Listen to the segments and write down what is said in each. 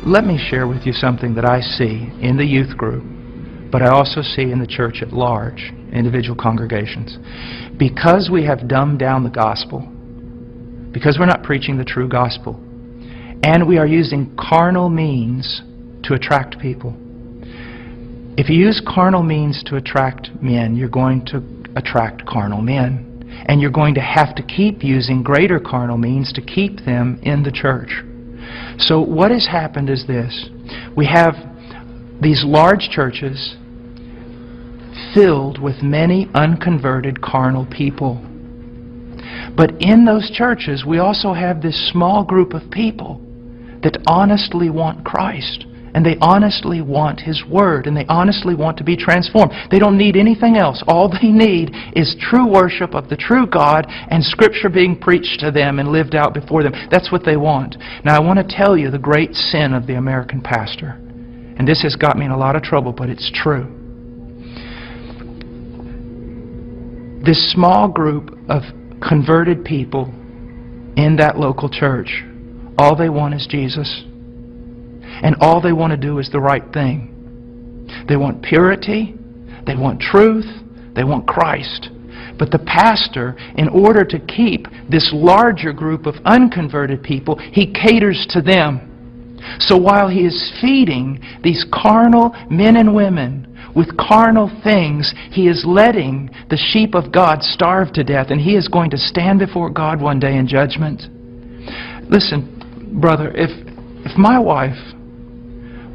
Let me share with you something that I see in the youth group, but I also see in the church at large, individual congregations. Because we have dumbed down the gospel, because we're not preaching the true gospel, and we are using carnal means to attract people. If you use carnal means to attract men, you're going to attract carnal men. And you're going to have to keep using greater carnal means to keep them in the church. So what has happened is this. We have these large churches filled with many unconverted carnal people. But in those churches, we also have this small group of people that honestly want Christ. And they honestly want His Word, and they honestly want to be transformed. They don't need anything else. All they need is true worship of the true God and Scripture being preached to them and lived out before them. That's what they want. Now I want to tell you the great sin of the American pastor. And this has got me in a lot of trouble, but it's true. This small group of converted people in that local church, all they want is Jesus. And all they want to do is the right thing. They want purity, they want truth, they want Christ. But the pastor, in order to keep this larger group of unconverted people, he caters to them. So while he is feeding these carnal men and women with carnal things, he is letting the sheep of God starve to death, and he is going to stand before God one day in judgment. Listen, brother, if my wife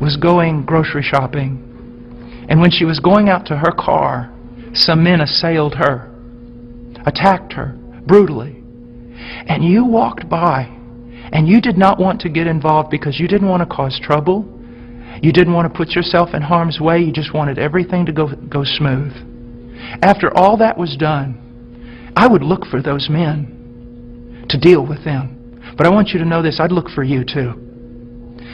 was going grocery shopping, and when she was going out to her car, some men assailed her, attacked her brutally, and you walked by, and you did not want to get involved because you didn't want to cause trouble, you didn't want to put yourself in harm's way, you just wanted everything to go smooth. After all that was done, I would look for those men to deal with them. But I want you to know this, I'd look for you too.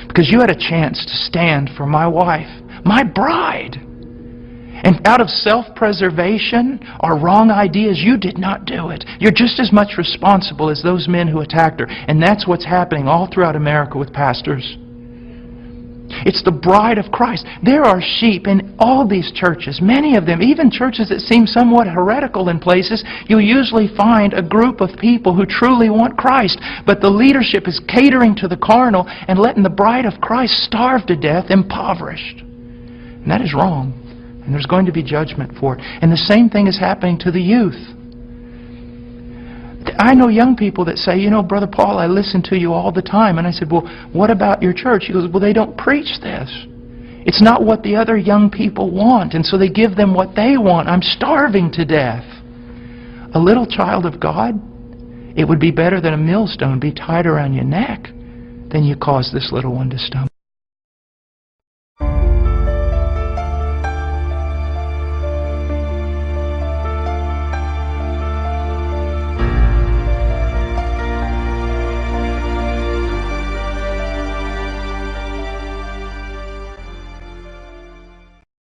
Because you had a chance to stand for my wife, my bride. And out of self-preservation or wrong ideas, you did not do it. You're just as much responsible as those men who attacked her. And that's what's happening all throughout America with pastors. It's the bride of Christ. There are sheep in all these churches, many of them, even churches that seem somewhat heretical in places. You'll usually find a group of people who truly want Christ, but the leadership is catering to the carnal and letting the bride of Christ starve to death, impoverished. And that is wrong. And there's going to be judgment for it. And the same thing is happening to the youth. I know young people that say, you know, Brother Paul, I listen to you all the time. And I said, well, what about your church? He goes, well, they don't preach this. It's not what the other young people want. And so they give them what they want. I'm starving to death. A little child of God, it would be better that a millstone be tied around your neck than you cause this little one to stumble.